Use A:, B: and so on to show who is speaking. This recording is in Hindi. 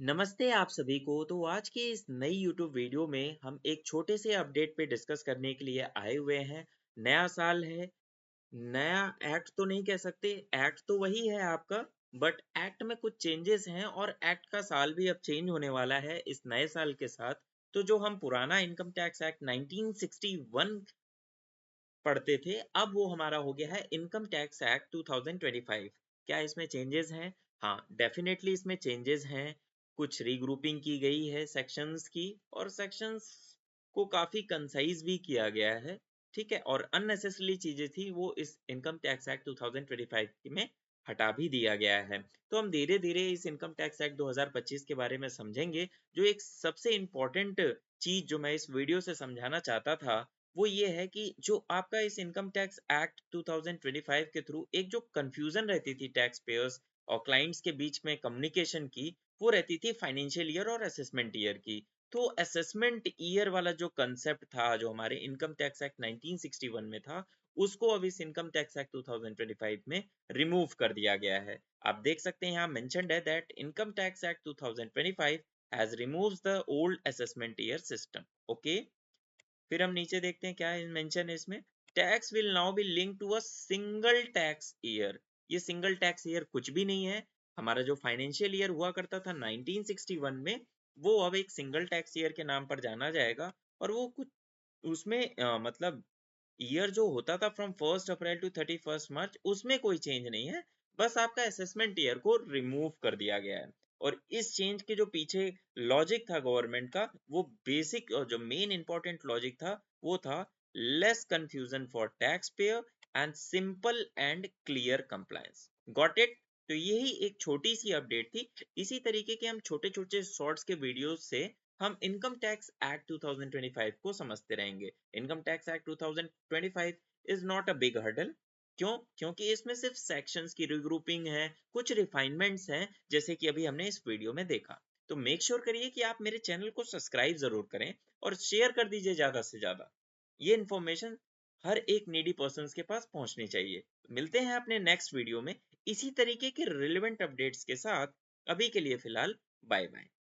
A: नमस्ते आप सभी को। तो आज की इस नई YouTube वीडियो में हम एक छोटे से अपडेट पे डिस्कस करने के लिए आए हुए हैं। नया साल है, नया एक्ट तो नहीं कह सकते, एक्ट तो वही है आपका, बट एक्ट में कुछ चेंजेस हैं और एक्ट का साल भी अब चेंज होने वाला है इस नए साल के साथ। तो जो हम पुराना इनकम टैक्स एक्ट 1961 पढ़ते थे, अब वो हमारा हो गया है इनकम टैक्स एक्ट 2025। क्या इसमें चेंजेस हैं? हाँ, डेफिनेटली इसमें चेंजेस हैं। कुछ रीग्रुपिंग की गई है सेक्शंस की, और सेक्शंस को काफी कंसाइज भी किया गया है। ठीक है, और अननेसेसरी चीजें थी वो इस इनकम टैक्स एक्ट 2025 में हटा भी दिया गया है। तो हम धीरे धीरे इस इनकम टैक्स एक्ट 2025 के बारे में समझेंगे। जो एक सबसे इम्पोर्टेंट चीज जो मैं इस वीडियो से समझाना चाहता था, वो ये है कि जो आपका इस इनकम टैक्स एक्ट 2025 के थ्रू एक जो कंफ्यूजन रहती थी टैक्स पेयर्स और क्लाइंट्स के बीच में कम्युनिकेशन की, वो रहती थी फाइनेंशियल ईयर और असेसमेंट ईयर की। तो असेसमेंट ईयर वाला जो कंसेप्ट था जो हमारे इनकम टैक्स एक्ट 1961 में था, उसको अब इस इनकम टैक्स एक्ट 2025 में रिमूव कर दिया गया है। आप देख सकते हैं यहाँ मेंशन्ड है that income tax act 2025 has removes the old assessment year system. Okay, फिर हम नीचे देखते हैं क्या मेंशन है इसमें। Tax will now be link to a single tax year. ये सिंगल टैक्स ईयर कुछ भी नहीं है। हमारा जो फाइनेंशियल ईयर हुआ करता था 1961 में, वो अब एक सिंगल टैक्स ईयर के नाम पर जाना जाएगा। और वो कुछ उसमें मतलब ईयर जो होता था फ्रॉम 1 अप्रैल टू 31 मार्च, उसमें कोई चेंज नहीं है। बस आपका असेसमेंट ईयर को रिमूव कर दिया गया है। और इस चेंज के जो पीछे लॉजिक था गवर्नमेंट का, वो बेसिक और जो मेन इंपॉर्टेंट लॉजिक था, वो था less confusion for tax payer and simple and clear compliance. Got it? तो यही एक छोटी सी अपडेट थी। इसी तरीके के हम छोटे छोटे शॉर्ट्स के वीडियोस से हम इनकम टैक्स एक्ट 2025 को समझते रहेंगे। Income tax act 2025 is not a big hurdle. क्यों? क्योंकि इसमें सिर्फ सेक्शंस की रिग्रुपिंग है, कुछ रिफाइनमेंट्स हैं, जैसे कि अभी हमने इस वीडियो में देखा। तो मेक श्योर करिए कि आप मेरे चैनल को सब्सक्राइब जरूर करें और शेयर कर दीजिए ज्यादा से ज्यादा। ये इन्फॉर्मेशन हर एक नीडी पर्सन के पास पहुंचनी चाहिए। मिलते हैं अपने नेक्स्ट वीडियो में इसी तरीके के रिलेवेंट अपडेट्स के साथ। अभी के लिए फिलहाल बाय बाय।